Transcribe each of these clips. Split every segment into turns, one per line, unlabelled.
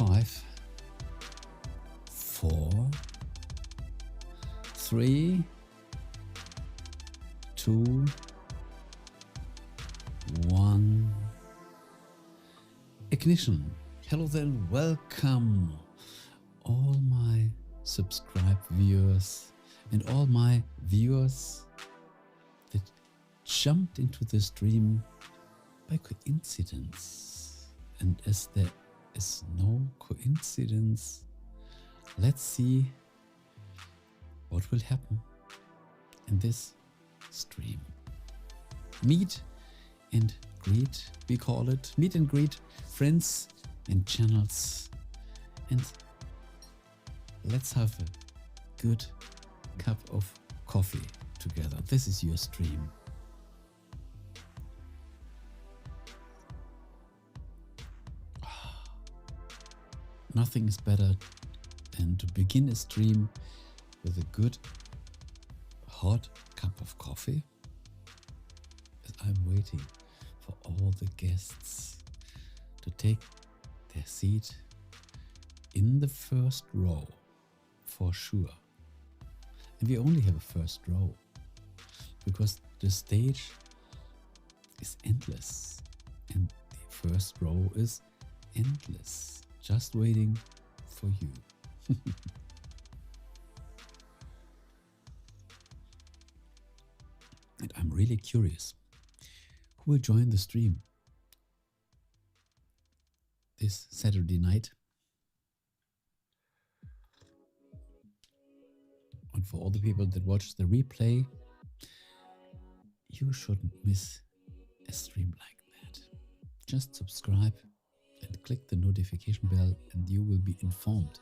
5, 4, 3, 2, 1. Ignition. Hello then, welcome all my subscribed viewers and all my viewers that jumped into the stream by coincidence. And as there is no coincidence, let's see what will happen in this stream. Meet and greet, we call it. Meet and greet friends and channels. And let's have a good cup of coffee together. This is your stream. Nothing is better than to begin a stream with a good hot cup of coffee as I'm waiting for all the guests to take their seat in the first row for sure. And we only have a first row because the stage is endless and the first row is endless, just waiting for you. And I'm really curious, who will join the stream this Saturday night? And for all the people that watch the replay, you shouldn't miss a stream like that. Just subscribe and click the notification bell and you will be informed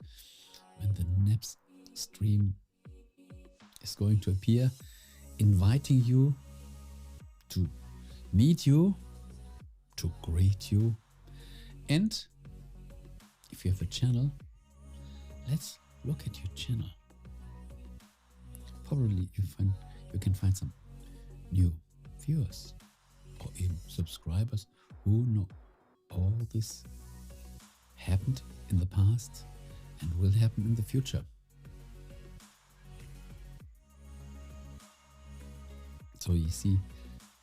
when the next stream is going to appear, inviting you to meet you, to greet you, and if you have a channel, let's look at your channel. Probably you can find some new viewers or even subscribers who know all this happened in the past and will happen in the future. So you see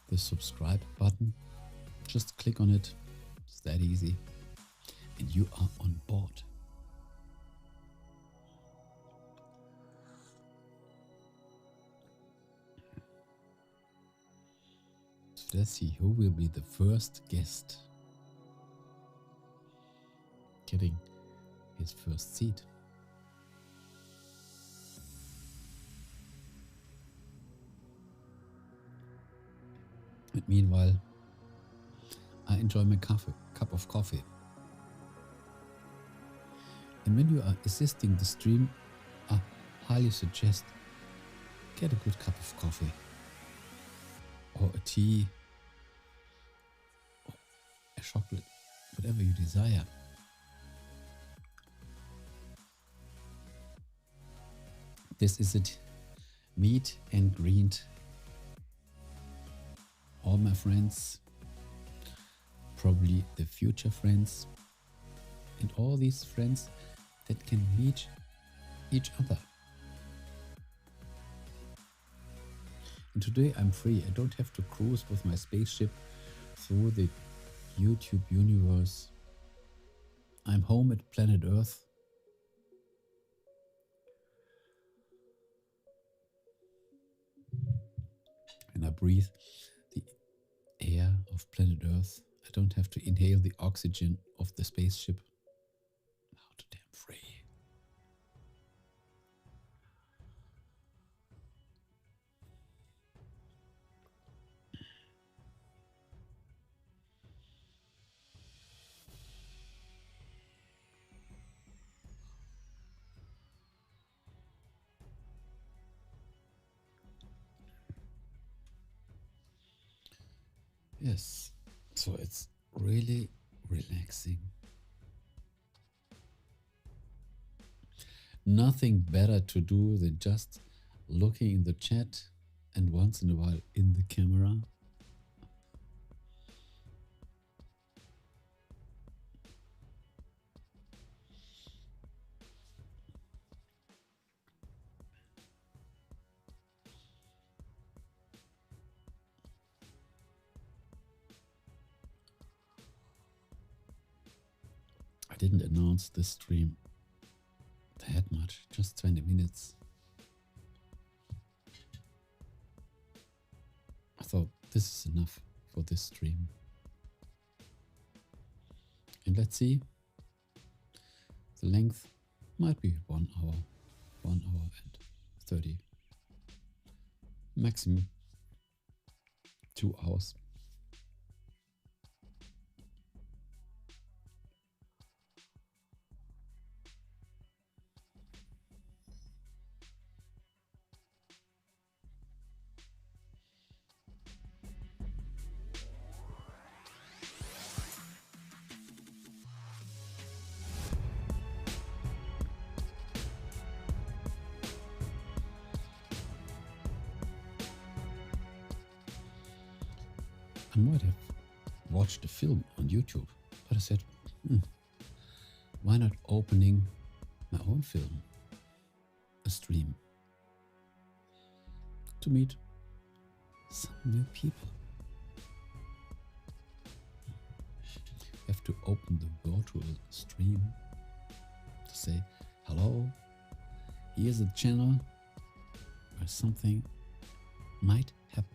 the subscribe button, just click on it, it's that easy, and you are on board. So let's see who will be the first guest getting his first seat. And meanwhile, I enjoy my cup of coffee. And when you are assisting the stream, I highly suggest get a good cup of coffee or a tea or a chocolate, whatever you desire. This is it. Meet and greet all my friends, probably the future friends, and all these friends that can meet each other. And today I'm free. I don't have to cruise with my spaceship through the YouTube universe. I'm home at planet Earth. And I breathe the air of planet Earth. I don't have to inhale the oxygen of the spaceship. Now today I'm free. Yes, so it's really relaxing. Nothing better to do than just looking in the chat and once in a while in the camera. I didn't announce this stream that much, just 20 minutes. I thought this is enough for this stream. And let's see, the length might be 1 hour, 1 hour and 30, maximum 2 hours. I might have watched a film on YouTube, but I said, why not opening my own film, a stream, to meet some new people. You have to open the virtual stream to say, hello, here's a channel where something might happen.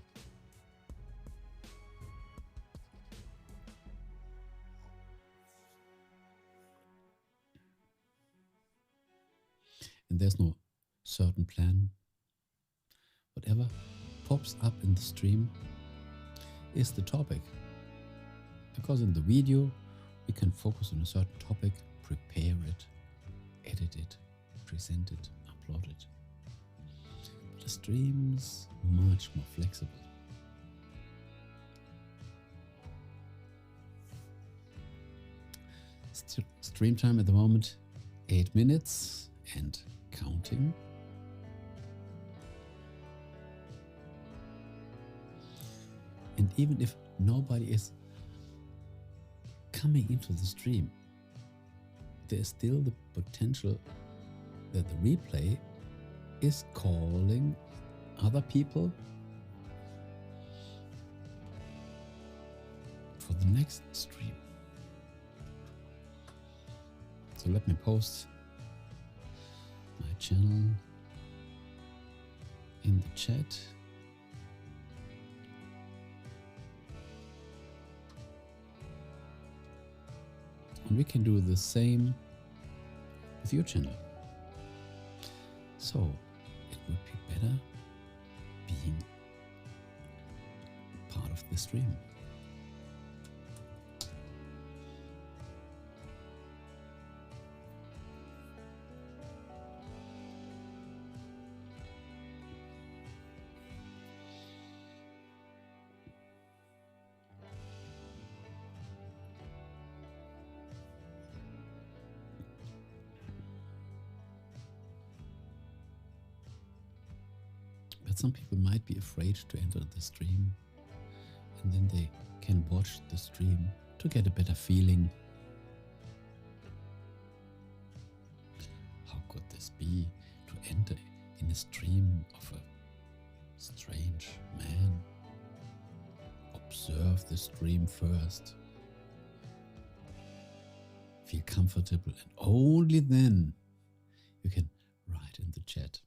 And there's no certain plan. Whatever pops up in the stream is the topic. Because in the video, we can focus on a certain topic, prepare it, edit it, present it, upload it. But the stream is much more flexible. Stream time at the moment, 8 minutes and counting. And even if nobody is coming into the stream, there is still the potential that the replay is calling other people for the next stream. So let me post my channel in the chat. And we can do the same with your channel. So it would be better being part of the stream. But some people might be afraid to enter the stream, and then they can watch the stream to get a better feeling. How could this be, to enter in a stream of a strange man? Observe the stream first. Feel comfortable, and only then you can write in the chat.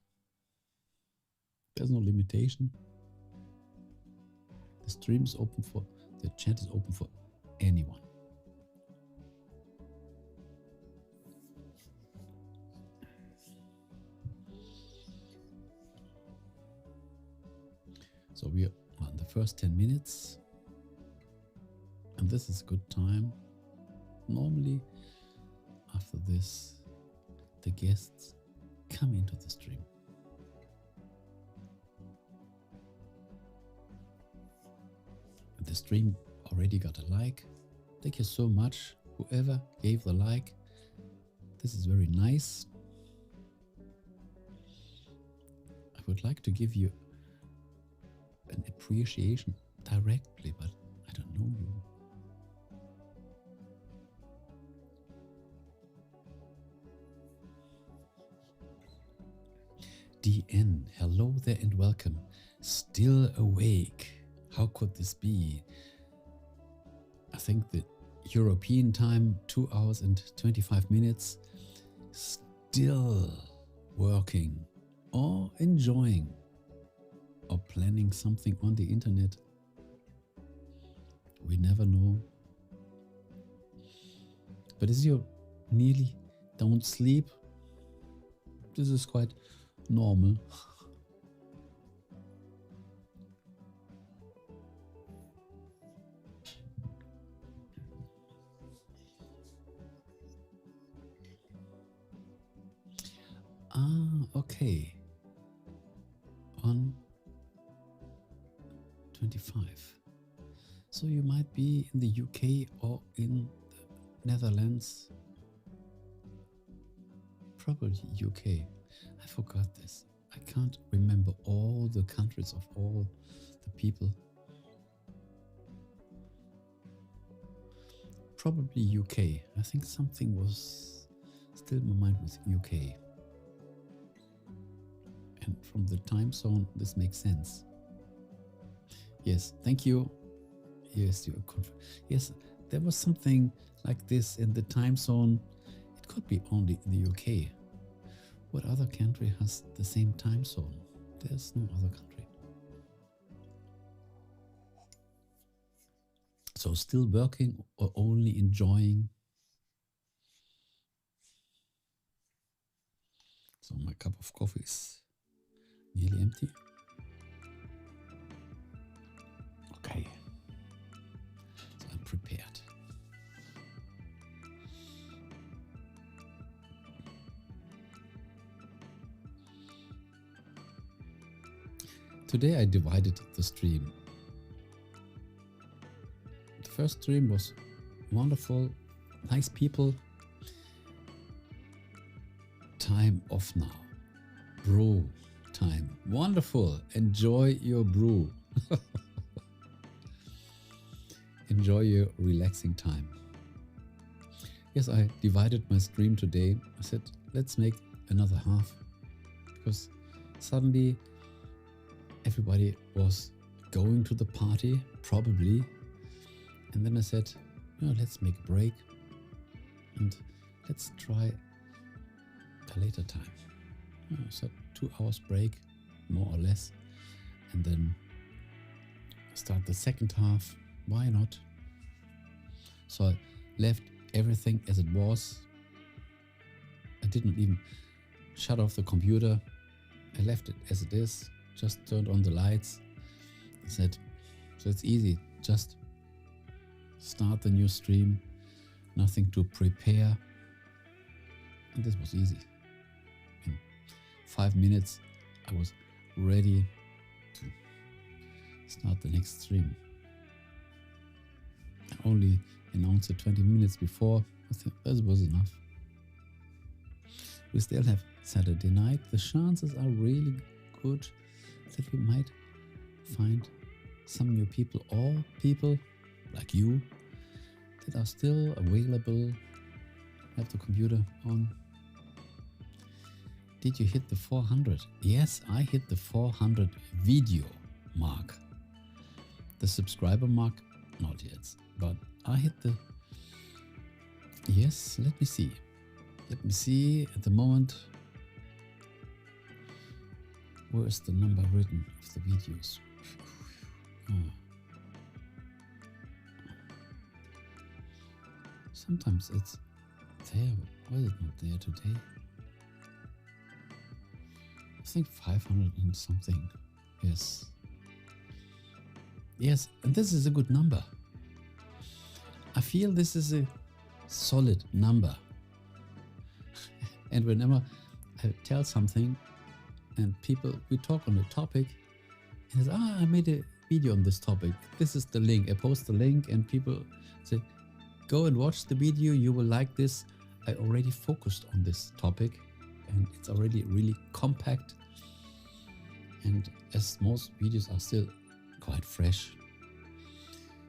There's no limitation. The stream is open for, the chat is open for anyone. So we are on the first 10 minutes, and this is a good time. Normally, after this, the guests come into the stream. The stream already got a like. Thank you so much, whoever gave the like. This is very nice. I would like to give you an appreciation directly, but I don't know you. DN, hello there and welcome. Still awake. How could this be? I think that European time, 2 hours and 25 minutes, still working or enjoying or planning something on the internet. We never know. But as you nearly don't sleep, this is quite normal. Okay. On 25. So you might be in the UK or in the Netherlands. Probably UK. I forgot this. I can't remember all the countries of all the people. Probably UK. I think something was still in my mind with UK. And from the time zone, this makes sense. Yes, thank you. Yes, you are yes, there was something like this in the time zone. It could be only in the UK. What other country has the same time zone? There's no other country. So still working or only enjoying? So my cup of coffee is nearly empty. Okay. So I'm prepared. Today I divided the stream. The first stream was wonderful, nice people. Time off now. Brew time. Wonderful. Enjoy your brew. Enjoy your relaxing time. Yes, I divided my stream today. I said, let's make another half. Because suddenly everybody was going to the party, probably. And then I said, let's make a break. And let's try a later time. So 2 hours break, more or less. And then start the second half. Why not? So I left everything as it was. I didn't even shut off the computer. I left it as it is. Just turned on the lights. I said, so it's easy. Just start the new stream. Nothing to prepare. And this was easy. In 5 minutes, I was ready to start the next stream. I only announced it 20 minutes before. I think that was enough. We still have Saturday night. The chances are really good that we might find some new people or people like you that are still available, have the computer on. Did you hit the 400? Yes, I hit the 400 video mark. The subscriber mark, not yet, but I hit the... Yes, let me see. Let me see at the moment. Where is the number written of the videos? Oh. Sometimes it's there. Why is it not there today? I think 500 and something. Yes. Yes, and this is a good number. I feel this is a solid number. And whenever I tell something and we talk on a topic, and it's, I made a video on this topic. This is the link. I post the link and people say, go and watch the video. You will like this. I already focused on this topic and it's already really compact. And as most videos are still quite fresh.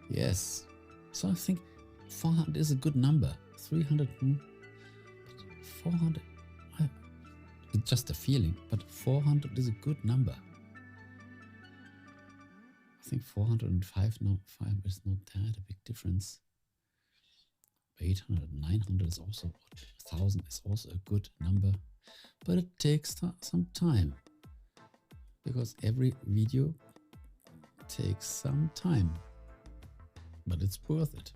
Yes. So I think 400 is a good number. 300, 400. It's just a feeling, but 400 is a good number. I think 405 now, 5 is not that a big difference. 800, 900 is also, 1000 is also a good number, but it takes some time because every video takes some time, but it's worth it.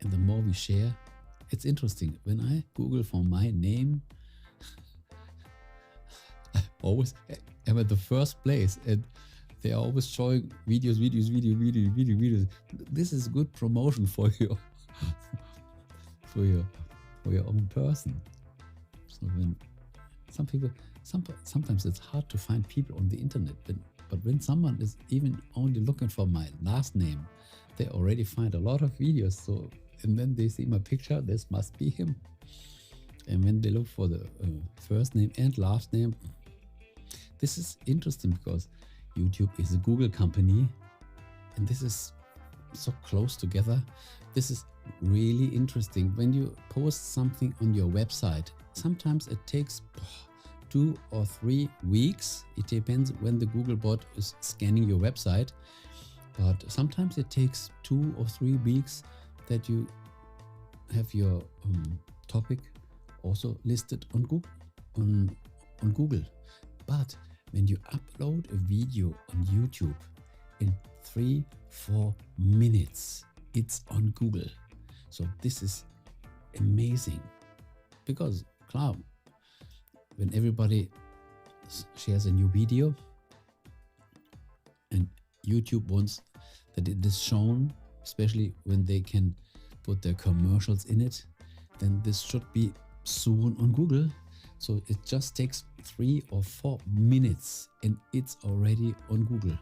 And the more we share, it's interesting. When I Google for my name, I always am at the first place, and they are always showing videos. This is good promotion for your for your own person. So when some people, sometimes it's hard to find people on the internet, but when someone is even only looking for my last name, they already find a lot of videos. So, and then they see my picture, this must be him. And when they look for the first name and last name, this is interesting because YouTube is a Google company, and this is so close together. This is really interesting. When you post something on your website, sometimes it takes 2 or 3 weeks. It depends when the Google bot is scanning your website, but sometimes it takes 2 or 3 weeks that you have your topic also listed on Google. But when you upload a video on YouTube, in 3-4 minutes it's on Google. So this is amazing, because klar, when everybody shares a new video and YouTube wants that it is shown, especially when they can put their commercials in it, then this should be soon on Google. So it just takes 3 or 4 minutes and it's already on Google.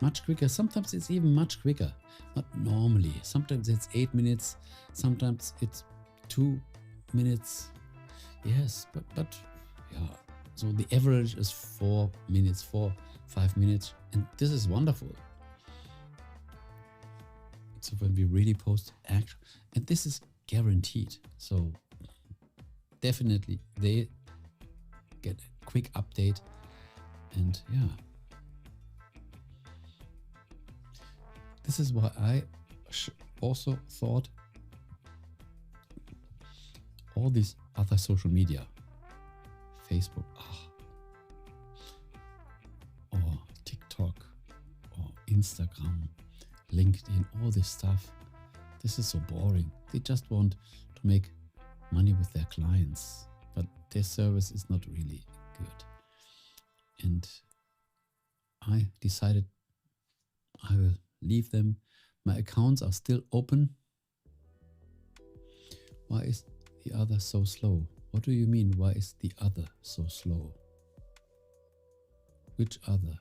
Much quicker. Sometimes it's even much quicker, but normally. Sometimes it's 8 minutes, sometimes it's 2 minutes. Yes, but yeah. So the average is 4 minutes, 4-5 minutes, and this is wonderful. So when we really post act, and this is guaranteed. So definitely they get a quick update, and yeah. This is why I also thought all these other social media, Facebook, or TikTok, or Instagram, LinkedIn, all this stuff, this is so boring. They just want to make money with their clients, but their service is not really good. And I decided I will leave them. My accounts are still open. Why is the other so slow? What do you mean, why is the other so slow? Which other?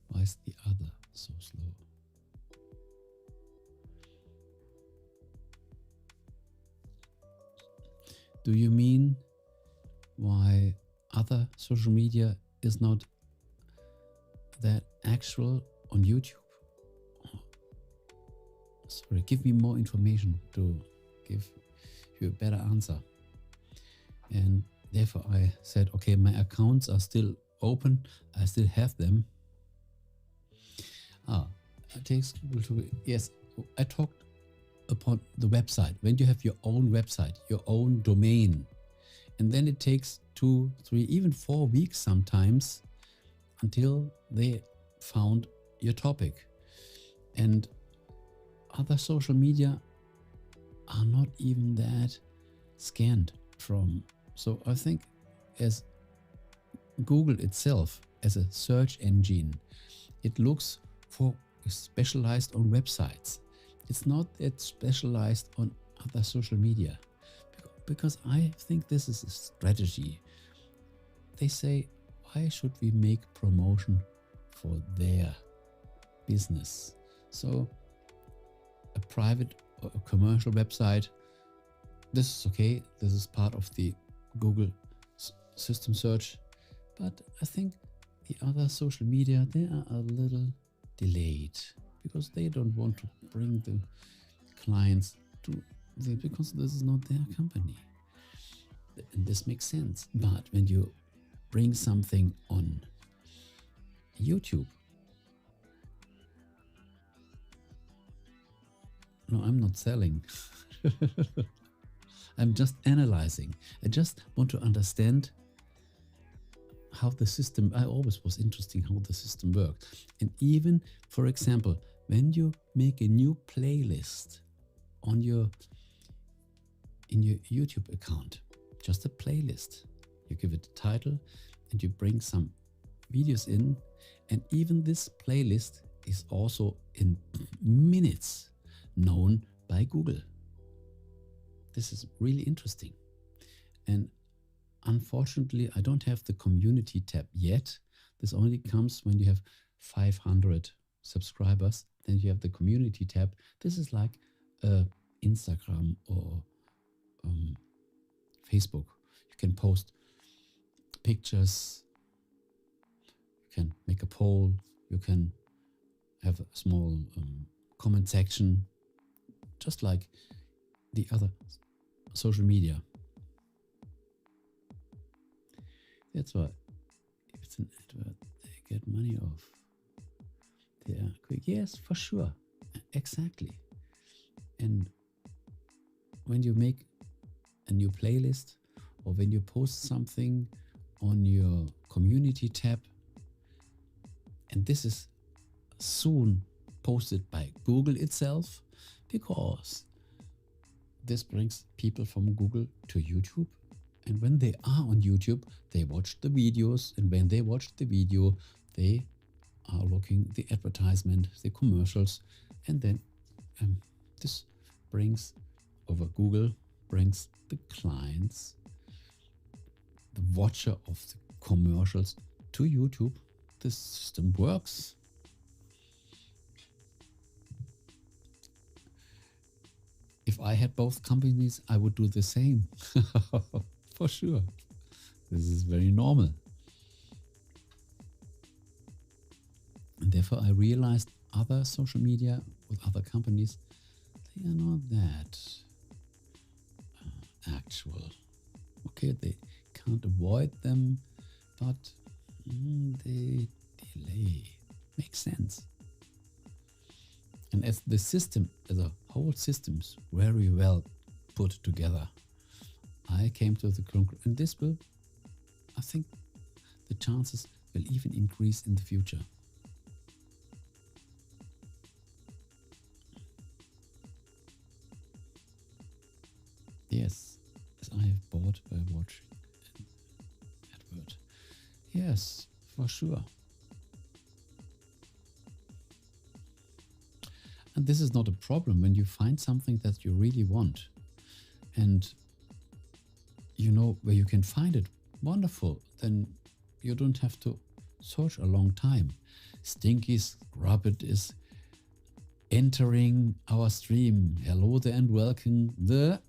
Why is the other so slow? Do you mean why other social media is not that actual on YouTube? Sorry, give me more information to give you a better answer. And therefore I said, okay, my accounts are still open. I still have them. It takes Google to, yes, I talked upon the website. When you have your own website, your own domain, and then it takes 2, 3, even 4 weeks sometimes until they found your topic. And other social media are not even that scanned from. So I think as Google itself, as a search engine, it looks for specialized on websites. It's not that specialized on other social media, because I think this is a strategy. They say, why should we make promotion for their business? So a private or a commercial website, this is okay. This is part of the Google system search. But I think the other social media, they are a little delayed because they don't want to bring the clients to them, because this is not their company. And this makes sense. But when you bring something on YouTube, No, I'm not selling. I'm just analyzing. I just want to understand how the system, I always was interesting how the system works. And even, for example, when you make a new playlist on in your YouTube account, just a playlist, you give it a title and you bring some videos in, and even this playlist is also in minutes known by Google. This is really interesting. And unfortunately, I don't have the community tab yet. This only comes when you have 500 subscribers. Then you have the community tab. This is like Instagram or Facebook. You can post pictures. You can make a poll. You can have a small comment section, just like the other social media. That's why if it's an advert, they get money off. They are quick. Yes, for sure. Exactly. And when you make a new playlist or when you post something on your community tab, and this is soon posted by Google itself, because this brings people from Google to YouTube. And when they are on YouTube, they watch the videos. And when they watch the video, they are looking the advertisement, the commercials. And then this brings over Google, brings the clients, the watcher of the commercials to YouTube. This system works. If I had both companies, I would do the same. For sure. This is very normal. And therefore I realized other social media with other companies, they are not that actual. Okay, they can't avoid them, but they delay. Makes sense. And as the system, as a whole system's very well put together, I came to the conclusion, and this will, I think, the chances will even increase in the future. Yes, as I have bought by watching an advert. Yes, for sure. And this is not a problem when you find something that you really want and you know where you can find it. Wonderful. Then you don't have to search a long time. Stinky Scrubbit is entering our stream. Hello there and welcome, the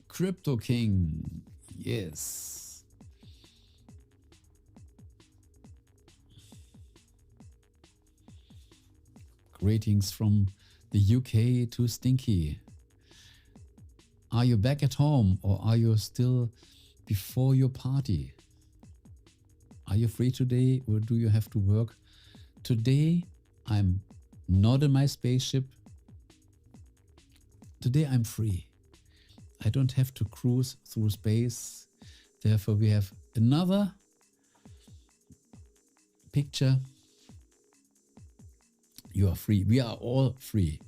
Crypto King. Yes. Greetings from the UK to Stinky. Are you back at home or are you still before your party? Are you free today or do you have to work? Today I'm not in my spaceship. Today I'm free. I don't have to cruise through space. Therefore we have another picture. You are free. We are all free.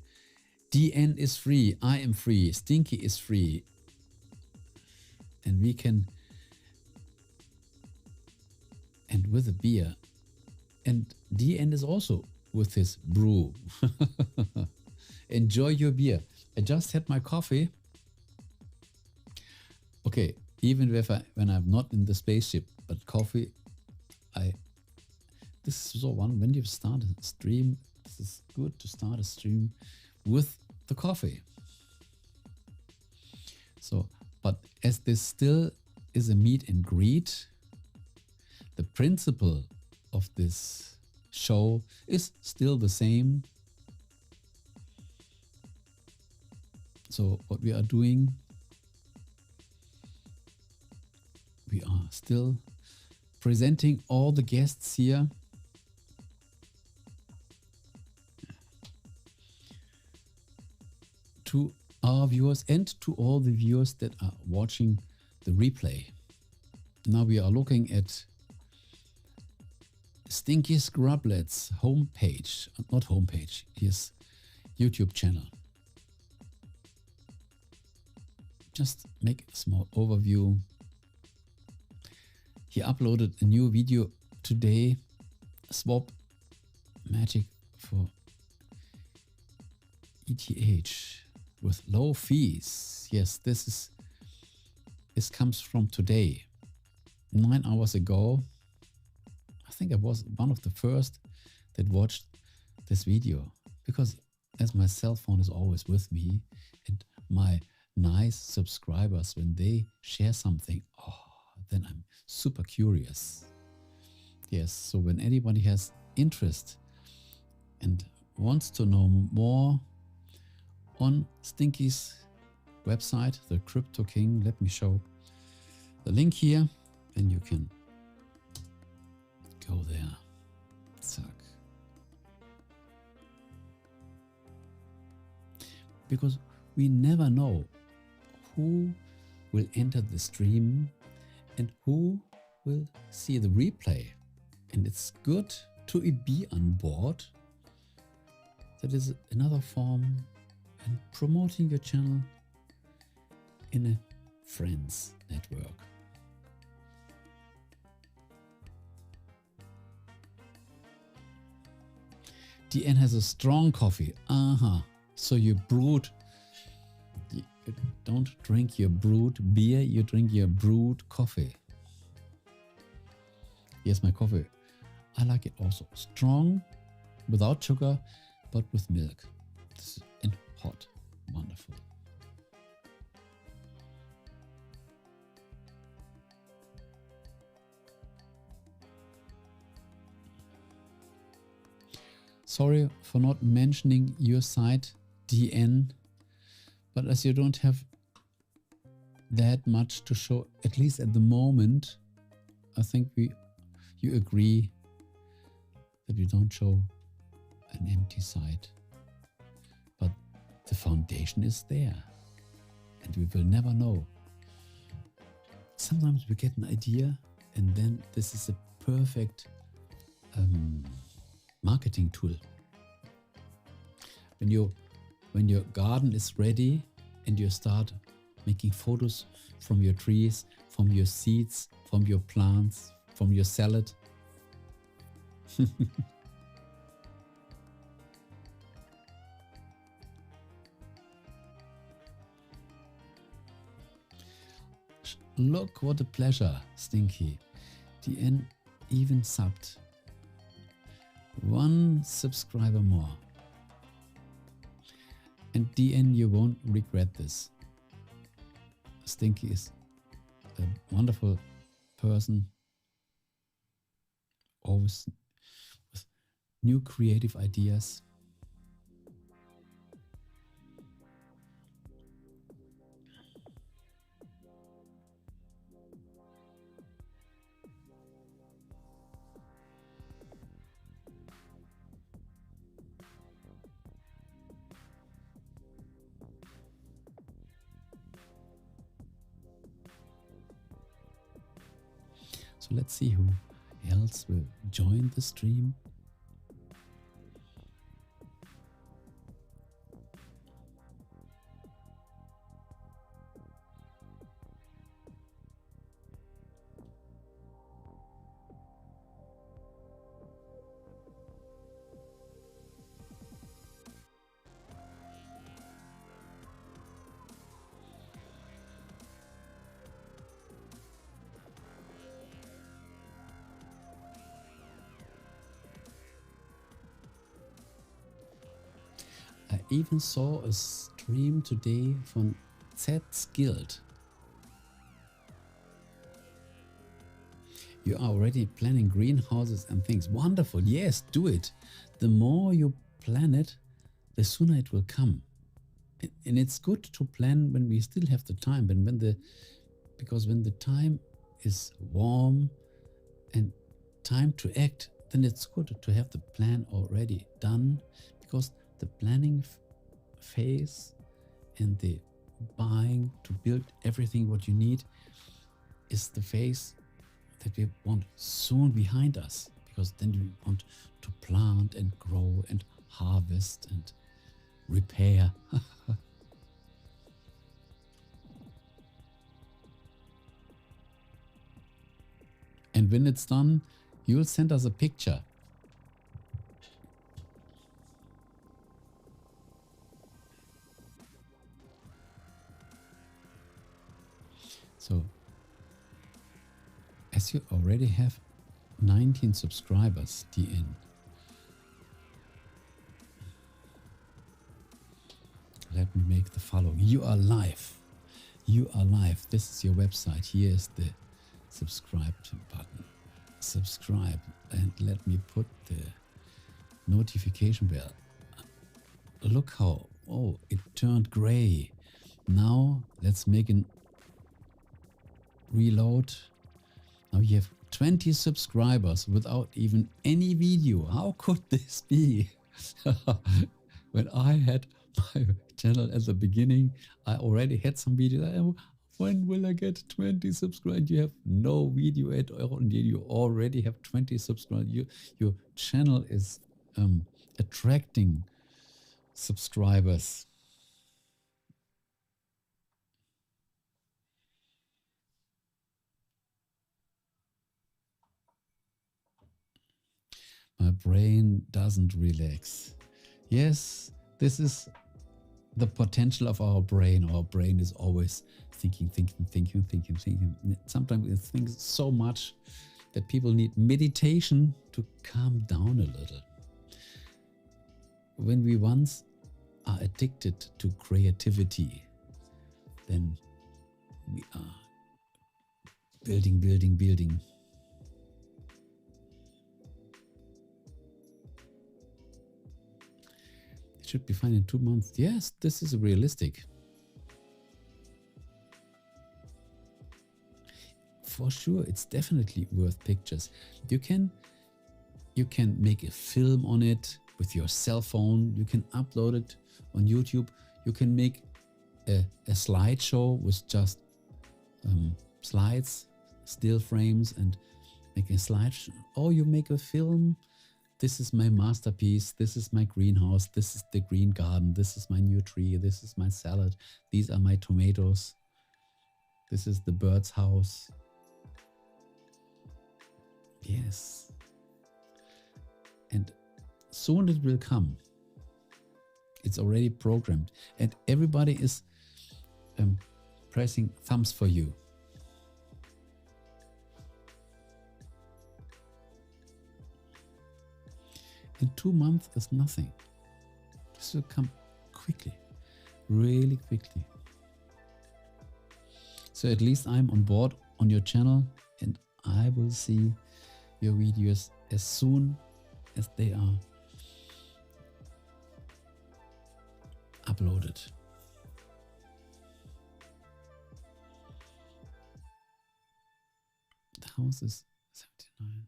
DN is free. I am free. Stinky is free. And we can, and with a beer. And DN is also with his brew. Enjoy your beer. I just had my coffee. Okay, even if when I'm not in the spaceship, but coffee, this is so one, when you start a stream, this is good to start a stream with the coffee. So, but as this still is a meet and greet, the principle of this show is still the same. So what we are doing, we are still presenting all the guests here. to our viewers and to all the viewers that are watching the replay. Now we are looking at Stinky Scrublet's homepage, not homepage, his YouTube channel. Just make a small overview. He uploaded a new video today, swap magic for ETH with low fees. Yes, this comes from today, 9 hours ago. I think I was one of the first that watched this video, because as my cell phone is always with me, and my nice subscribers, when they share something, then I'm super curious. Yes, so when anybody has interest and wants to know more on Stinky's website, the Crypto King, let me show the link here, and you can go there. Zack. Because we never know who will enter the stream and who will see the replay. And it's good to be on board. That is another form and promoting your channel in a friends network. DN has a strong coffee. So you brewed. You don't drink your brewed beer, you drink your brewed coffee. Yes, my coffee. I like it also strong, without sugar, but with milk. And hot. Wonderful. Sorry for not mentioning your site, DN, but as you don't have that much to show, at least at the moment, I think you agree that we don't show an empty site. But the foundation is there, and we will never know. Sometimes we get an idea, and then this is a perfect marketing tool. When your garden is ready and you start making photos from your trees, from your seeds, from your plants, from your salad. Look what a pleasure, Stinky. DN even subbed. 1 subscriber more. And DN, you won't regret this. Stinky is a wonderful person, always with new creative ideas. So let's see who else will join the stream. I even saw a stream today from Z's Guild. You are already planning greenhouses and things. Wonderful. Yes, do it. The more you plan it, the sooner it will come. And it's good to plan when we still have the time, but because when the time is warm and time to act, then it's good to have the plan already done, because the planning phase and the buying to build everything what you need is the phase that we want soon behind us, because then we want to plant and grow and harvest and repair. And when it's done, you'll send us a picture. So, as you already have 19 subscribers, DN, let me make the following. You are live. You are live. This is your website. Here is the subscribe button. Subscribe, and let me put the notification bell. Look how, oh, it turned gray. Now let's make an reload. Now you have 20 subscribers without even any video. How could this be? When I had my channel at the beginning, I already had some videos. When will I get 20 subscribers? You have no video at all, and you already have 20 subscribers. Your channel is attracting subscribers. My brain doesn't relax. Yes, this is the potential of our brain. Our brain is always thinking. Sometimes it thinks so much that people need meditation to calm down a little. When we once are addicted to creativity, then we are building. It should be fine in 2 months. Yes, this is realistic. For sure, it's definitely worth pictures. You can make a film on it with your cell phone. You can upload it on YouTube. You can make a slideshow with just slides, still frames, and make a slideshow. Or you make a film. This is my masterpiece. This is my greenhouse. This is the green garden. This is my new tree. This is my salad. These are my tomatoes. This is the bird's house. Yes. And soon it will come. It's already programmed. And everybody is pressing thumbs for you. In 2 months is nothing. This will come quickly, really quickly. So at least I'm on board on your channel, and I will see your videos as soon as they are uploaded. The house is 79.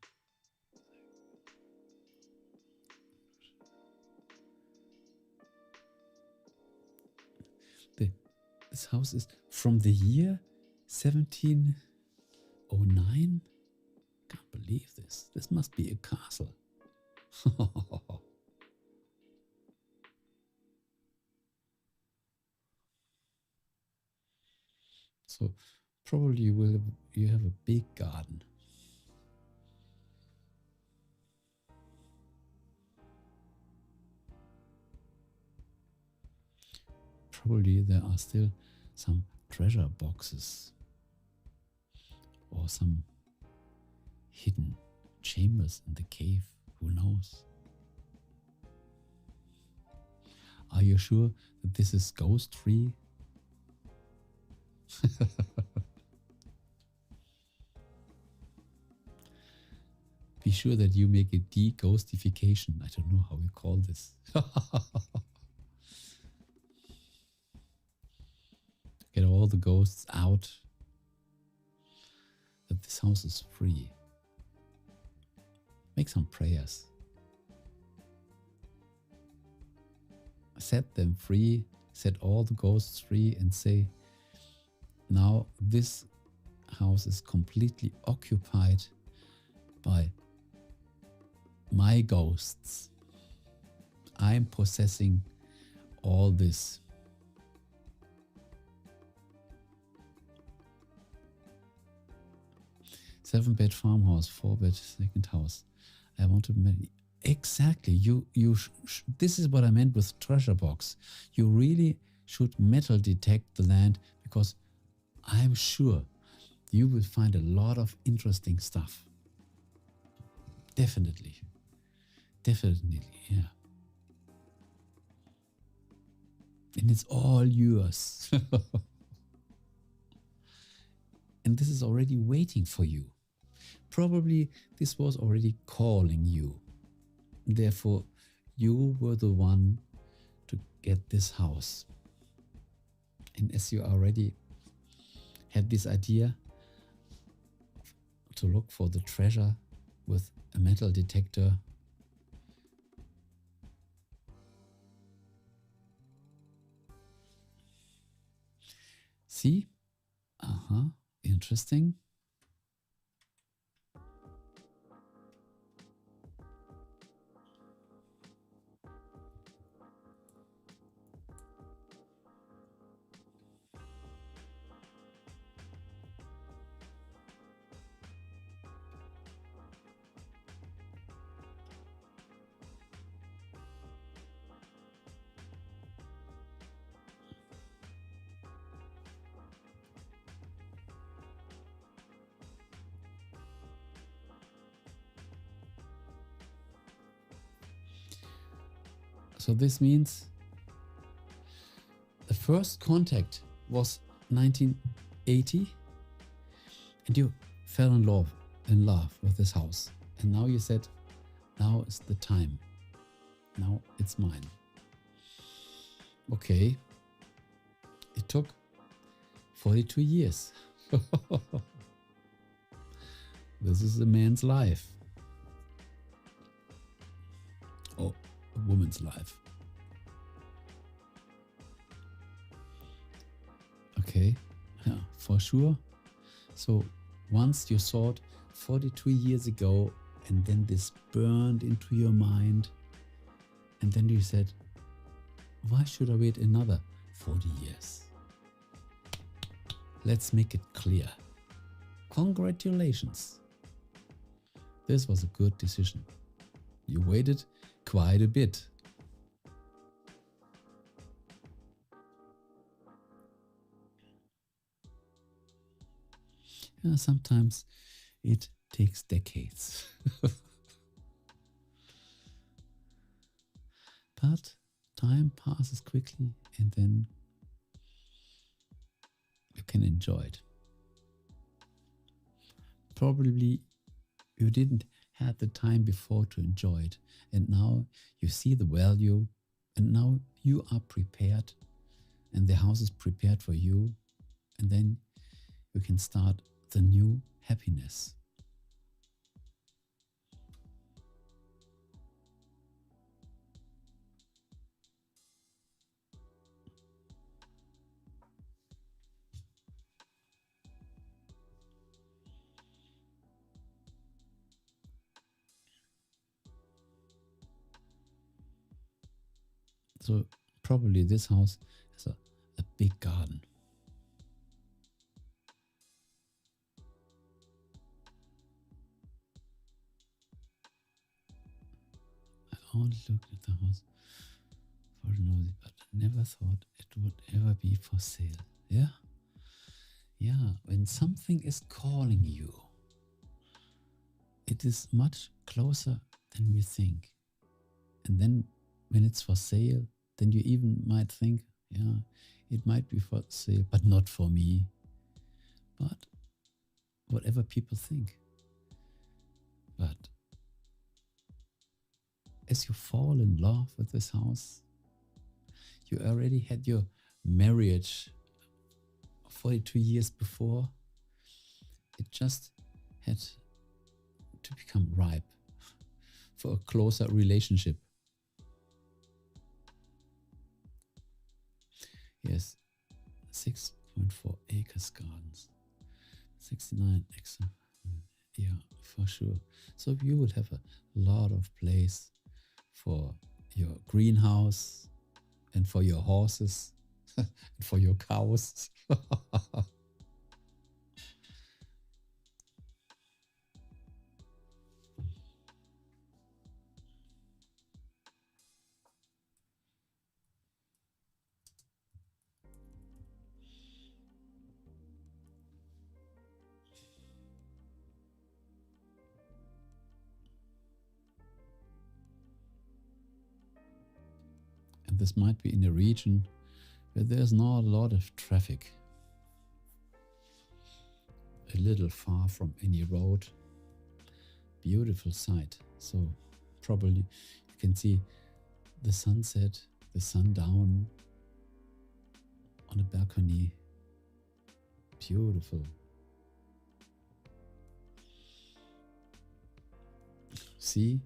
This house is from the year 1709. Can't believe this. This must be a castle. So probably you have a big garden. Probably there are still some treasure boxes or some hidden chambers in the cave. Who knows? Are you sure that this is ghost free? Be sure that you make a de-ghostification. I don't know how we call this. Get all the ghosts out. That this house is free. Make some prayers. Set them free. set all the ghosts free and say, now this house is completely occupied by my ghosts. I'm possessing all this. Seven-bed farmhouse, 4-bed second house. I want to marry. Exactly. This is what I meant with treasure box. You really should metal detect the land, because I'm sure you will find a lot of interesting stuff. Definitely. Definitely, yeah. And it's all yours. And this is already waiting for you. Probably this was already calling you. Therefore, you were the one to get this house. And as you already had this idea to look for the treasure with a metal detector, see? Interesting. So this means the first contact was 1980 and you fell in love with this house. And now you said, now is the time. Now it's mine. Okay. It took 42 years. This is a man's life. Or a woman's life. Okay, yeah, for sure. So once you thought 42 years ago, and then this burned into your mind, and then you said, why should I wait another 40 years? Let's make it clear. Congratulations. This was a good decision. You waited quite a bit. Yeah, sometimes it takes decades. But time passes quickly, and then you can enjoy it. Probably you didn't have the time before to enjoy it, and now you see the value, and now you are prepared, and the house is prepared for you, and then you can start the new happiness. So probably this house has a big garden. I only looked at the house for nosy, but I never thought it would ever be for sale. Yeah? Yeah, when something is calling you, it is much closer than we think. And then when it's for sale, then you even might think, yeah, it might be for sale, but not for me. But whatever people think. But as you fall in love with this house, you already had your marriage 42 years before. It just had to become ripe for a closer relationship. 0.4 acres gardens. 69 acres. Yeah, for sure. So you will have a lot of place for your greenhouse and for your horses and for your cows. And this might be in a region where there's not a lot of traffic, a little far from any road. Beautiful sight. So probably you can see the sunset, the sundown on a balcony. Beautiful. See,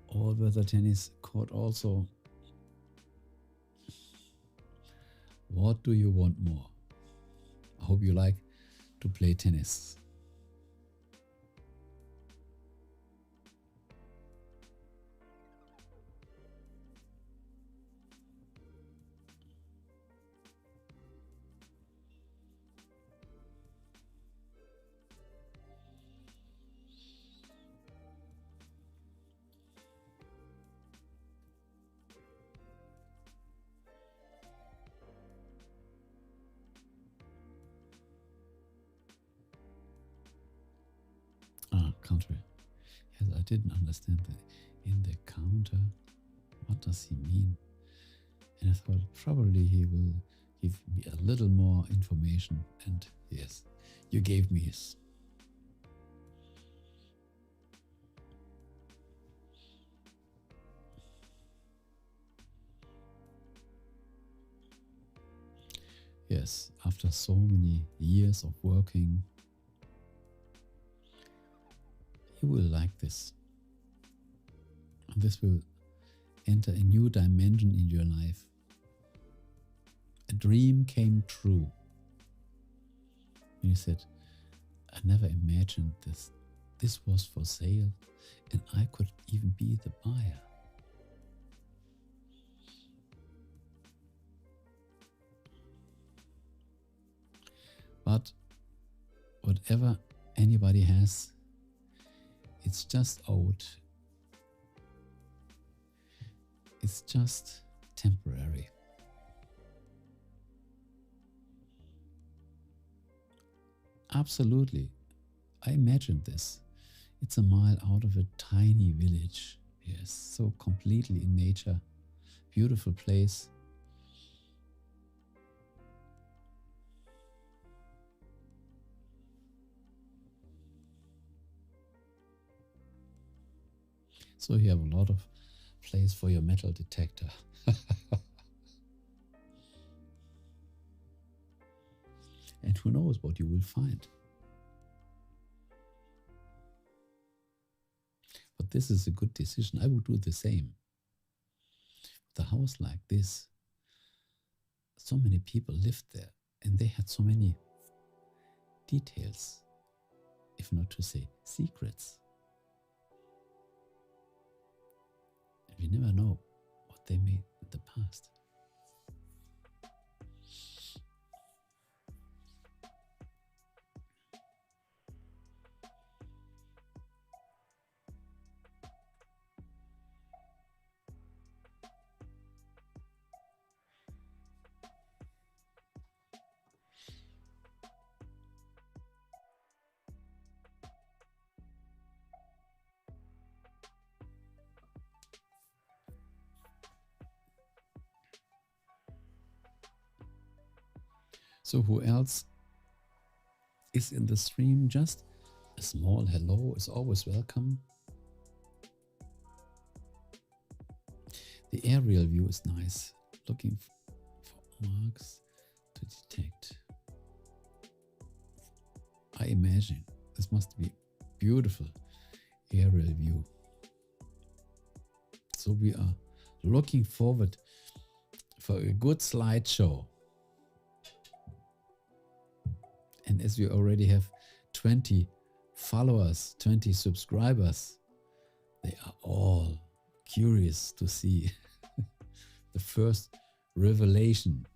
all weather tennis court also. What do you want more? I hope you like to play tennis. Country. Yes, I didn't understand that. In the counter, what does he mean? And I thought probably he will give me a little more information. And yes, you gave me his. Yes, after so many years of working, you will like this. And this will enter a new dimension in your life. A dream came true. And you said, I never imagined this. This was for sale and I could even be the buyer. But whatever anybody has, it's just old. It's just temporary. Absolutely. I imagined this. It's a mile out of a tiny village. Yes, so completely in nature. Beautiful place. So you have a lot of place for your metal detector. And who knows what you will find. But this is a good decision. I would do the same. With a house like this, so many people lived there and they had so many details, if not to say secrets. And we never know what they made in the past. So who else is in the stream? Just a small hello is always welcome. The aerial view is nice. Looking for marks to detect. I imagine this must be beautiful aerial view. So we are looking forward for a good slideshow. And as we already have 20 followers, 20 subscribers, they are all curious to see the first revelation.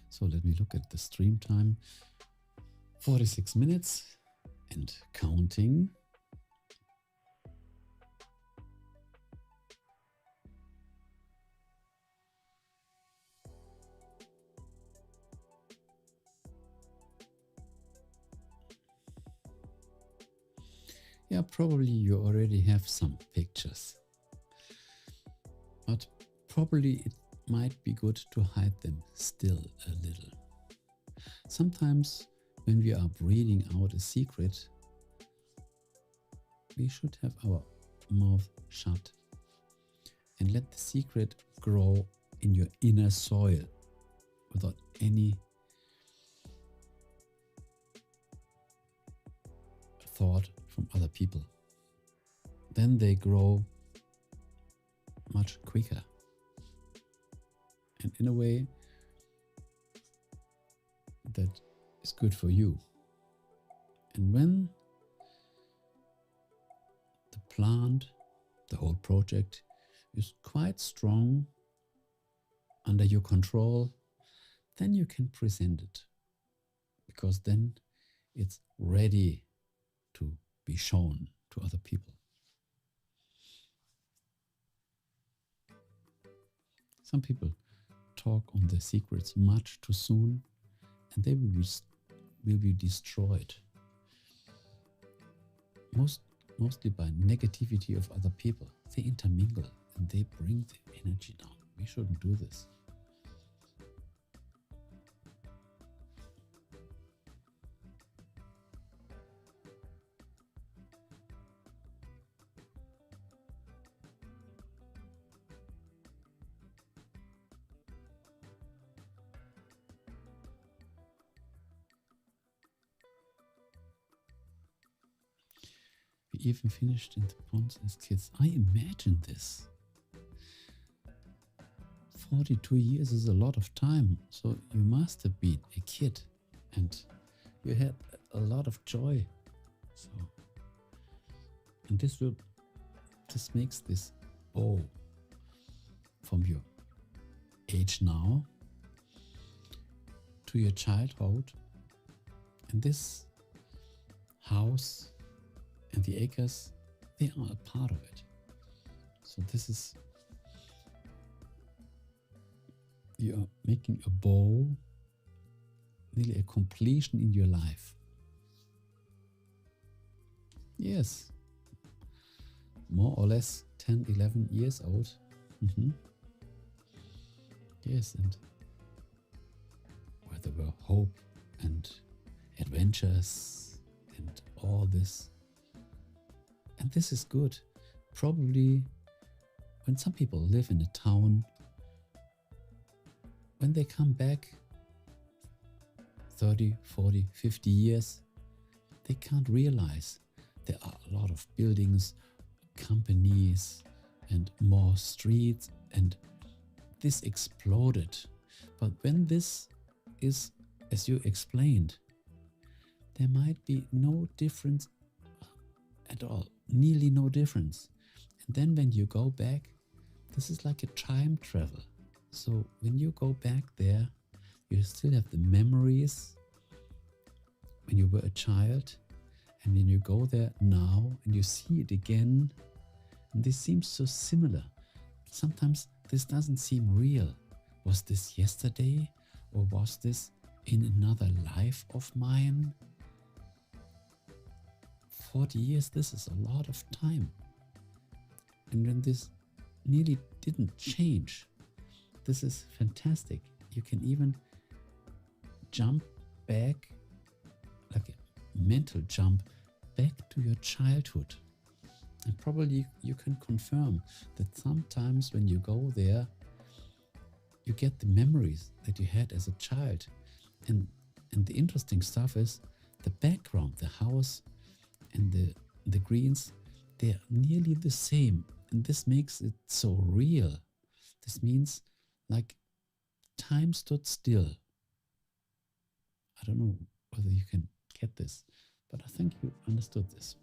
So let me look at the stream time. 46 minutes and counting. Yeah, probably you already have some pictures, but probably it might be good to hide them still a little. Sometimes when we are breathing out a secret, we should have our mouth shut and let the secret grow in your inner soil without any thought from other people. Then they grow much quicker. And in a way that is good for you. And when the plant, the whole project is quite strong under your control, then you can present it, because then it's ready to be shown to other people. Some people talk on their secrets much too soon, and they will be destroyed. Mostly by negativity of other people. They intermingle and they bring the energy down. We shouldn't do this. We even finished in the ponds as kids. I imagine this. 42 years is a lot of time, so you must have been a kid and you had a lot of joy. So, and this makes this bow from your age now to your childhood, and this house and the acres, they are a part of it. So this is, you are making a bow, nearly a completion in your life. Yes, more or less 10, 11 years old. Yes, and where there were hope and adventures and all this. And this is good. Probably when some people live in a town, when they come back 30, 40, 50 years, they can't realize there are a lot of buildings, companies, and more streets, and this exploded. But when this is, as you explained, there might be no difference at all, nearly no difference. And then when you go back, this is like a time travel. So when you go back there, you still have the memories when you were a child, and then you go there now and you see it again, and this seems so similar. Sometimes this doesn't seem real. Was this yesterday, or was this in another life of mine? 40 years, this is a lot of time. And when this nearly didn't change, this is fantastic. You can even jump back, like a mental jump back to your childhood. And probably you can confirm that sometimes when you go there, you get the memories that you had as a child. And the interesting stuff is the background, the house and the greens, they're nearly the same. And this makes it so real. This means like time stood still. I don't know whether you can get this, but I think you understood this.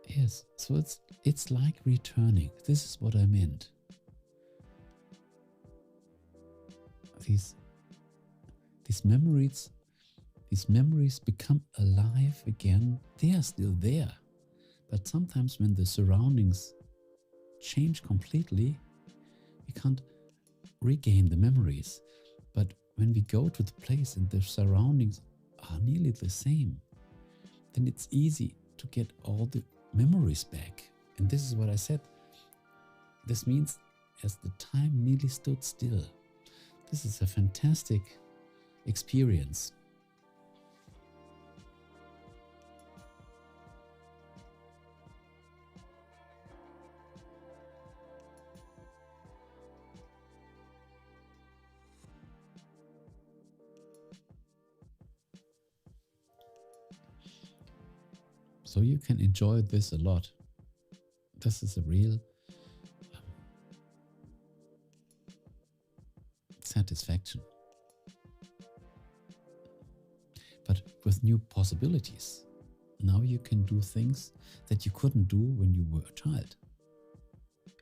Yes, so it's like returning. This is what I meant. These memories become alive again. They are still there. But sometimes when the surroundings change completely, we can't regain the memories. But when we go to the place and the surroundings are nearly the same, then it's easy to get all the memories back. And this is what I said. This means as the time nearly stood still. This is a fantastic experience. So you can enjoy this a lot. This is a real satisfaction. But with new possibilities. Now you can do things that you couldn't do when you were a child.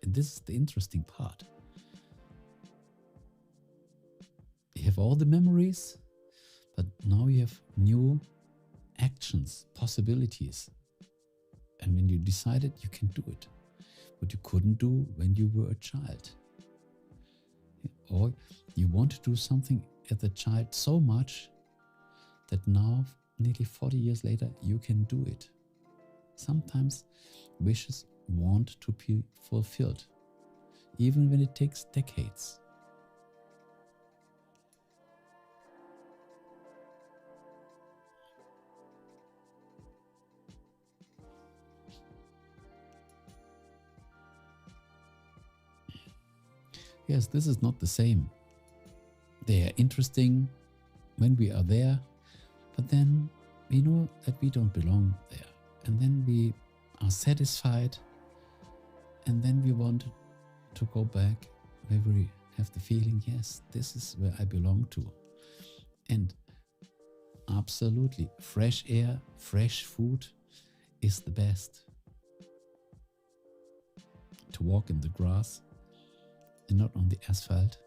And this is the interesting part. You have all the memories, but now you have new actions, possibilities. And when you decided, you can do it. What you couldn't do when you were a child. Or you want to do something as a child so much that now, nearly 40 years later, you can do it. Sometimes wishes want to be fulfilled, even when it takes decades. Yes, this is not the same. They are interesting when we are there, but then we know that we don't belong there. And then we are satisfied, and then we want to go back where we have the feeling, yes, this is where I belong to. And absolutely, fresh air, fresh food is the best. To walk in the grass and not on the asphalt.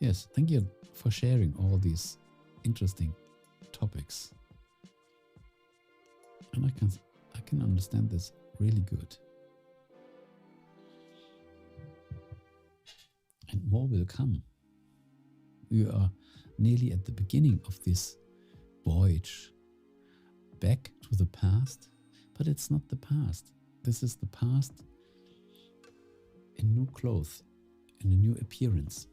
Yes, thank you for sharing all these interesting topics. And I can understand this really good. And more will come. We are nearly at the beginning of this voyage back to the past, but it's not the past. This is the past in new clothes, in a new appearance.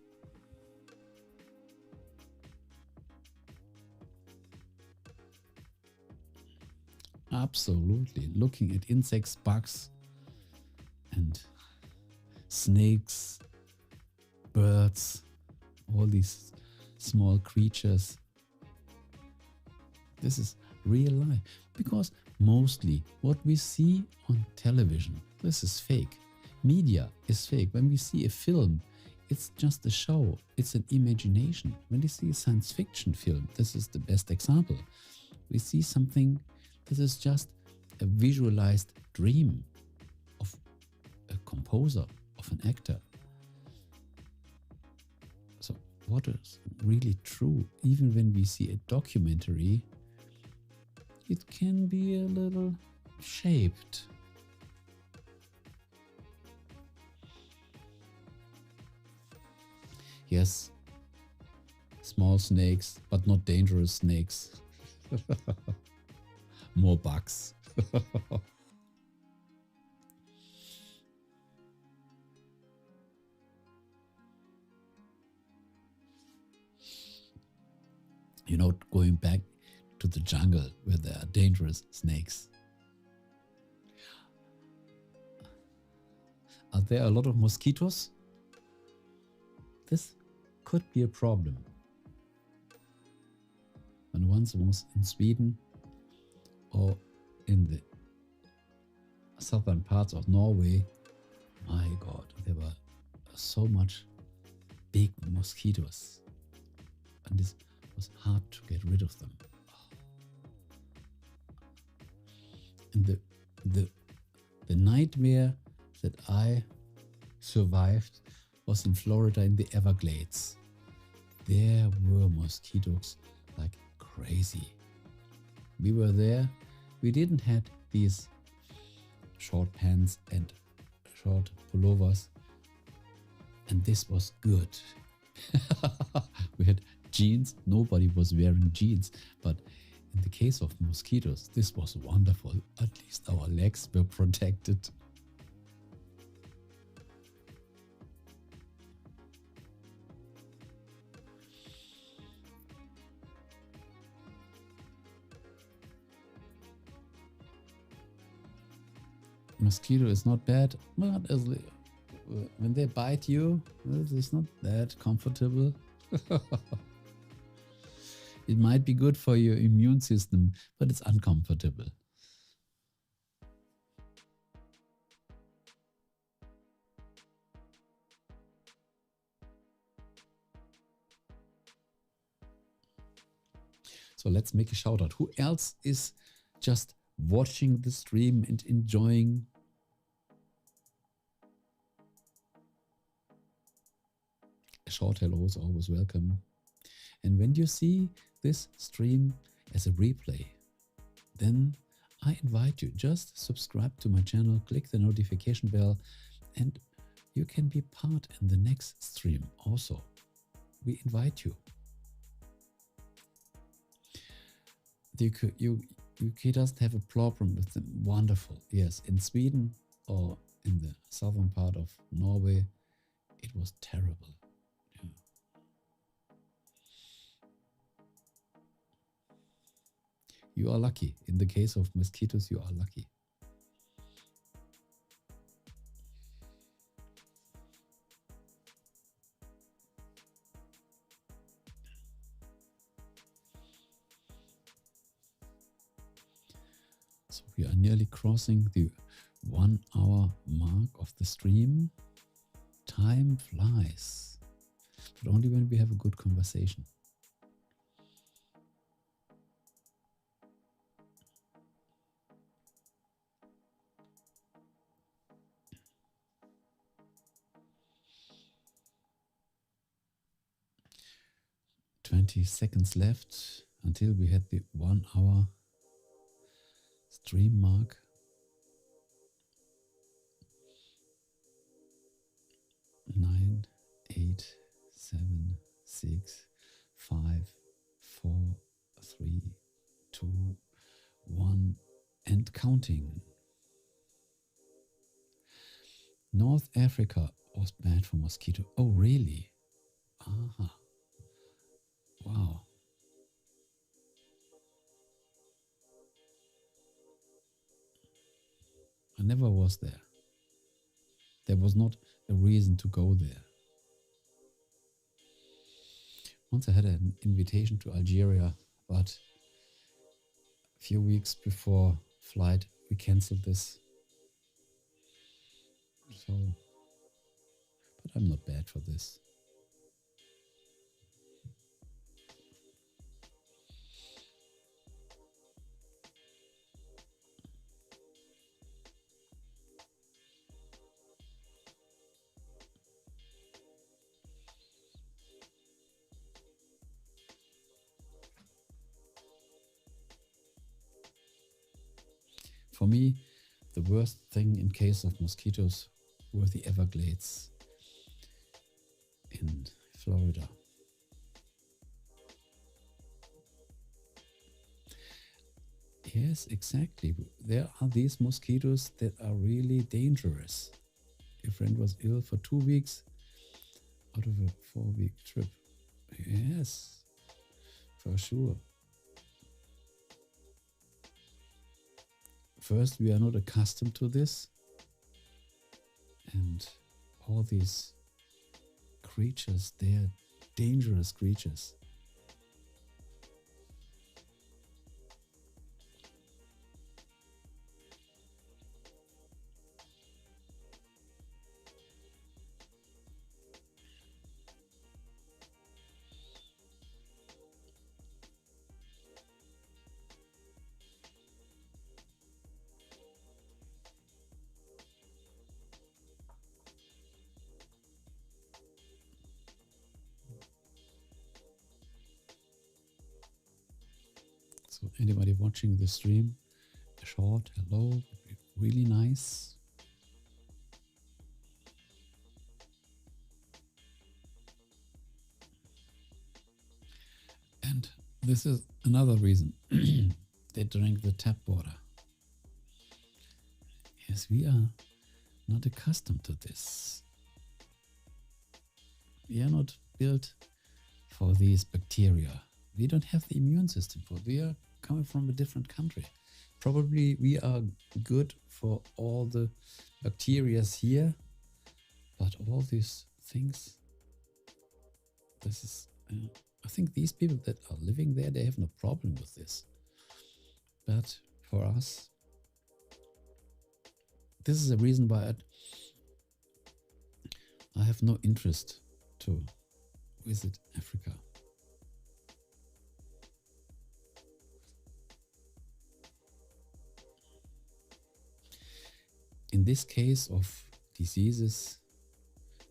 Absolutely. Looking at insects, bugs, and snakes, birds, all these small creatures. This is real life, because mostly what we see on television, this is fake. Media is fake. When we see a film, it's just a show. It's an imagination. When we see a science fiction film, this is the best example. We see something that is just a visualized dream of a composer, of an actor. So what is really true? Even when we see a documentary, it can be a little shaped. Yes, Small snakes, but not dangerous snakes. More bugs. You know, going back to the jungle where there are dangerous snakes. Are there a lot of mosquitoes? This could be a problem. When once was in Sweden or in the southern parts of Norway, my God, there were so much big mosquitoes, and this was hard to get rid of them. And the nightmare that I survived was in Florida in the Everglades. There were mosquitoes like crazy. We were there. We didn't have these short pants and short pullovers, and this was good. We had jeans. Nobody was wearing jeans, but in the case of mosquitoes, this was wonderful. At least our legs were protected. Mosquito is not bad, but when they bite you, it's not that comfortable. It might be good for your immune system, but it's uncomfortable. So let's make a shout out. Who else is just watching the stream and enjoying? A short hello is always welcome. And when you see this stream as a replay, then I invite you, just subscribe to my channel, click the notification bell, and you can be part in the next stream also. We invite you. The UK doesn't have a problem with them. Wonderful. Yes, in Sweden or in the southern part of Norway, it was terrible. Yeah. You are lucky. In the case of mosquitoes, you are lucky. So we are nearly crossing the 1 hour mark of the stream. Time flies, but only when we have a good conversation. Seconds left until we had the 1 hour stream mark. 9, 8, 7, 6, 5, 4, 3, 2, 1, and counting. North Africa was bad for mosquito. Oh, really? Ah. Wow. I never was there. There was not a reason to go there. Once I had an invitation to Algeria, but a few weeks before flight, we canceled this. So, but I'm not bad for this. For me, the worst thing in case of mosquitoes were the Everglades in Florida. Yes, exactly. There are these mosquitoes that are really dangerous. A friend was ill for 2 weeks out of a 4-week trip. Yes, for sure. First, we are not accustomed to this, and all these creatures, they are dangerous creatures. So, anybody watching the stream, a short hello would be really nice. And this is another reason they drink the tap water. Yes, we are not accustomed to this. We are not built for these bacteria. We don't have the immune system for. We are coming from a different country. Probably we are good for all the bacteria here, but all these things, this is, I think these people that are living there, they have no problem with this. But for us, this is a reason why I have no interest to visit Africa. In this case of diseases,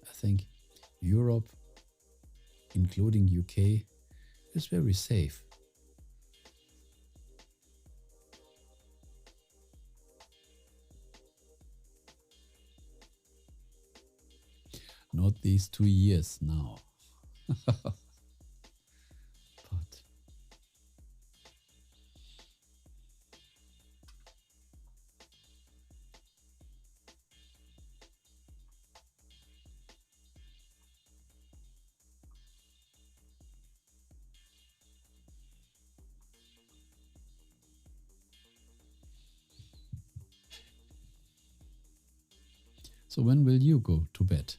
I think Europe, including UK, is very safe. Not these 2 years now. But so when will you go to bed?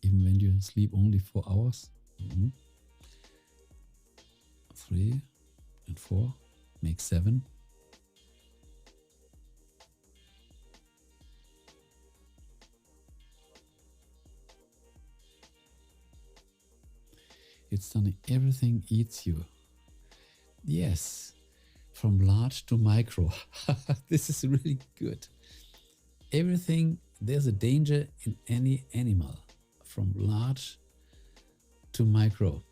Even when you sleep only 4 hours? 3 and 4 make 7. It's done. Everything eats you. Yes, from large to micro. This is really good. Everything, there's a danger in any animal, from large to micro.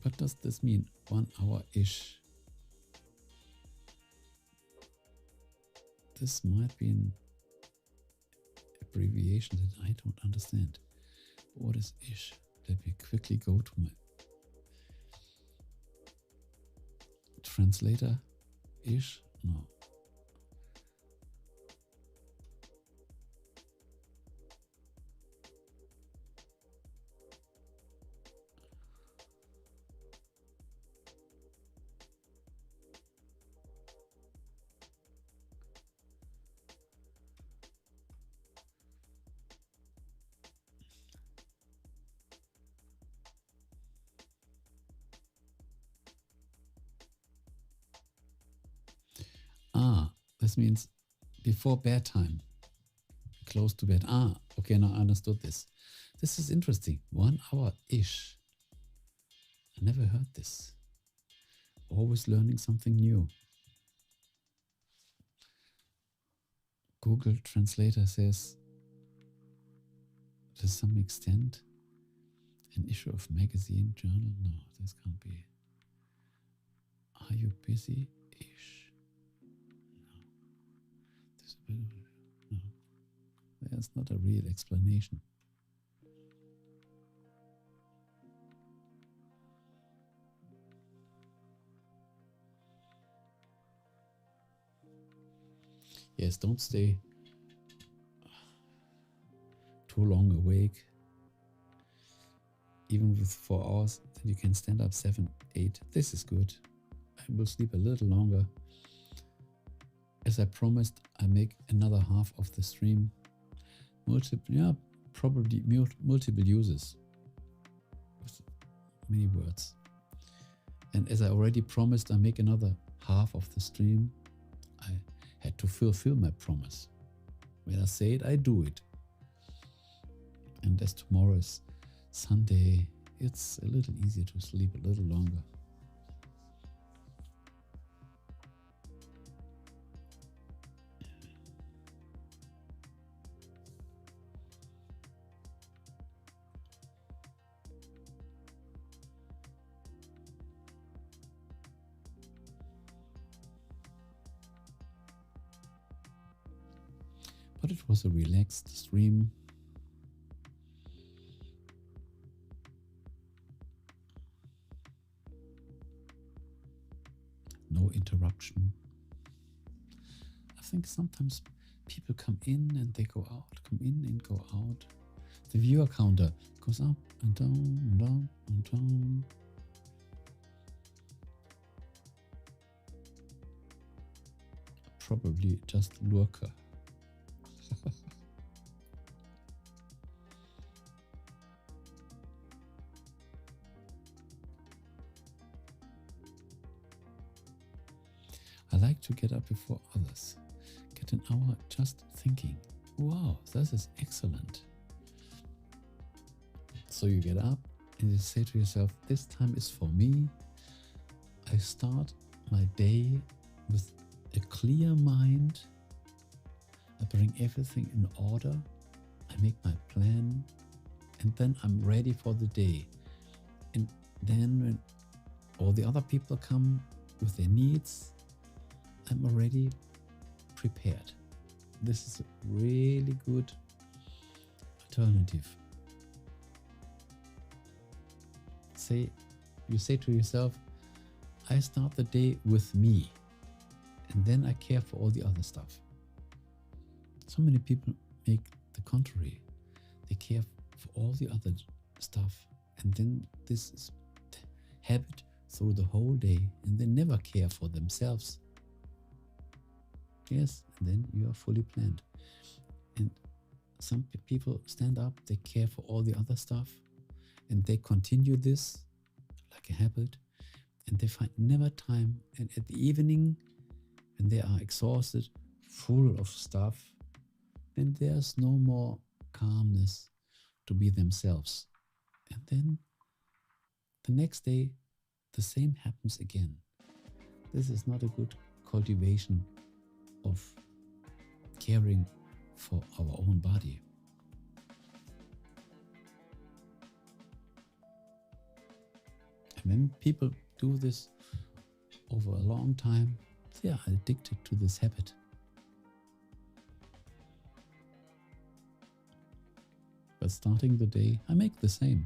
What does this mean? 1 hour-ish. This might be an abbreviation that I don't understand. What is ish? Let me quickly go to my translator. Ish? No. This means before bedtime, close to bed. Okay, now I understood this. This is interesting. 1 hour-ish. I never heard this. Always learning something new. Google Translator says, to some extent, an issue of magazine, journal. No, this can't be. Are you busy-ish? No. There's not a real explanation. Yes, don't stay too long awake. Even with 4 hours, then you can stand up 7, 8. This is good. I will sleep a little longer. As I promised, I make another half of the stream. Probably multiple uses with many words. And as I already promised, I make another half of the stream. I had to fulfill my promise. When I say it, I do it. And as tomorrow is Sunday, it's a little easier to sleep a little longer. But it was a relaxed stream. No interruption. I think sometimes people come in and they go out, come in and go out. The viewer counter goes up and down and down and down. Probably just lurker. I like to get up before others. Get an hour just thinking. Wow, this is excellent. So you get up and you say to yourself, this time is for me. I start my day with a clear mind. I bring everything in order. I make my plan. And then I'm ready for the day. And then when all the other people come with their needs, I'm already prepared. This is a really good alternative. You say to yourself, I start the day with me, and then I care for all the other stuff. So many people make the contrary. They care for all the other stuff, and then this is habit through the whole day, and they never care for themselves. Yes, and then you are fully planned. And some people stand up, they care for all the other stuff, and they continue this like a habit, and they find never time. And at the evening, when they are exhausted, full of stuff, then there's no more calmness to be themselves. And then the next day, the same happens again. This is not a good cultivation of caring for our own body. And when people do this over a long time, they are addicted to this habit. But starting the day, I make the same.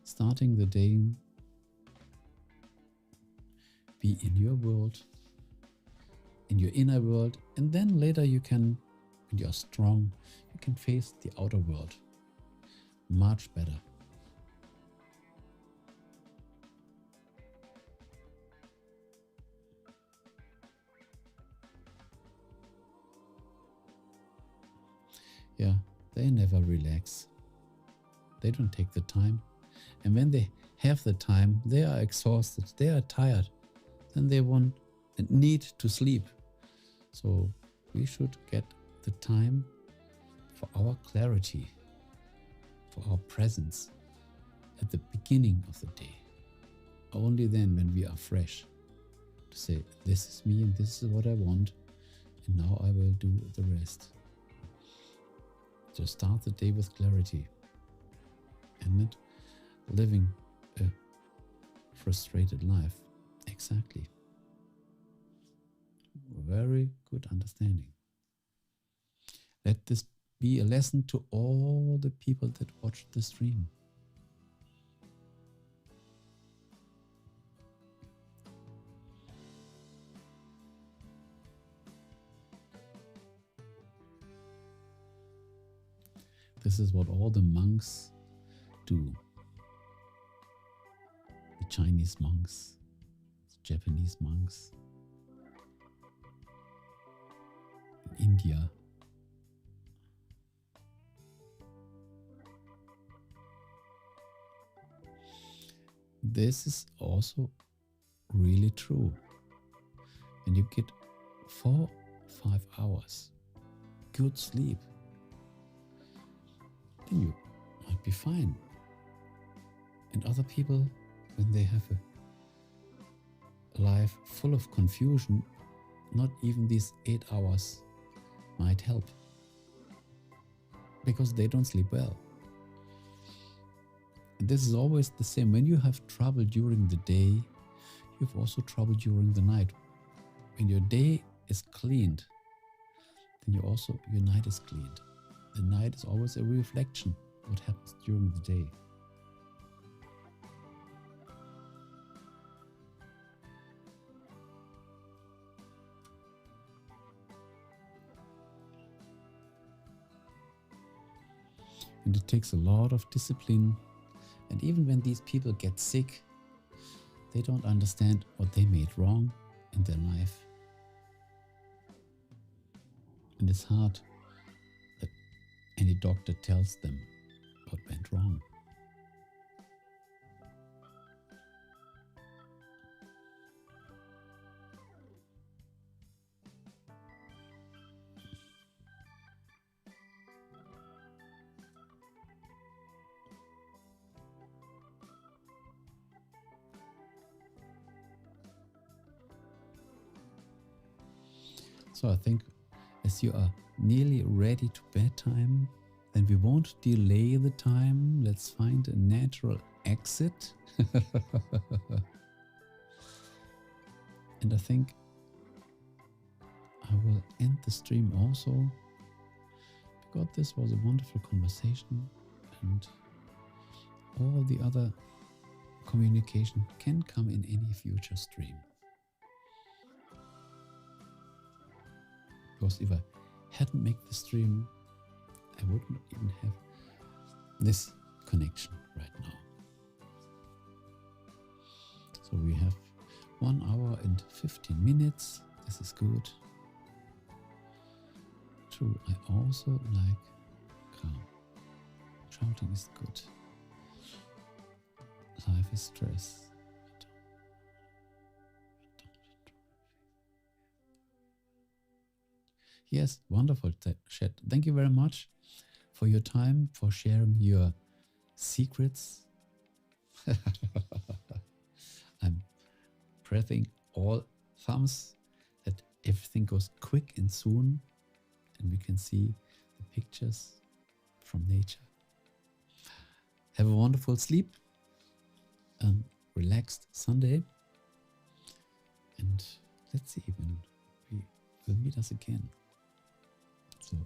Starting the day, be in your world, in your inner world, and then later you can, when you're strong, you can face the outer world much better. Yeah, they never relax. They don't take the time. And when they have the time, they are exhausted, they are tired, then they want and need to sleep. So we should get the time for our clarity, for our presence at the beginning of the day. Only then, when we are fresh, to say, this is me and this is what I want, and now I will do the rest. To start the day with clarity and not living a frustrated life. Exactly. Very good understanding. Let this be a lesson to all the people that watch the stream. This is what all the monks do. The Chinese monks, the Japanese monks, in India. This is also really true. When you get 4-5 hours good sleep, then you might be fine. And other people, when they have a life full of confusion, not even these 8 hours might help, because they don't sleep well. And this is always the same. When you have trouble during the day, you have also trouble during the night. When your day is cleaned, then your night is cleaned. The night is always a reflection of what happens during the day. And it takes a lot of discipline. And even when these people get sick, they don't understand what they made wrong in their life. And it's hard that any doctor tells them what went wrong. So I think as you are nearly ready to bedtime, then we won't delay the time. Let's find a natural exit. And I think I will end the stream also, because this was a wonderful conversation, and all the other communication can come in any future stream. Because if I hadn't made the stream, I wouldn't even have this connection right now. So we have 1 hour and 15 minutes. This is good. True, I also like calm. Shouting is good. Life is stress. Yes, wonderful chat. Thank you very much for your time, for sharing your secrets. I'm pressing all thumbs that everything goes quick and soon, and we can see the pictures from nature. Have a wonderful sleep and relaxed Sunday, and let's see when we will meet us again. So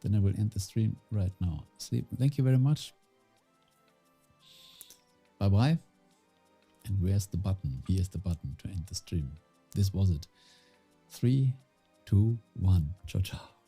then I will end the stream right now. Sleep. Thank you very much. Bye-bye. And where's the button? Here's the button to end the stream. This was it. 3, 2, 1. Ciao, ciao.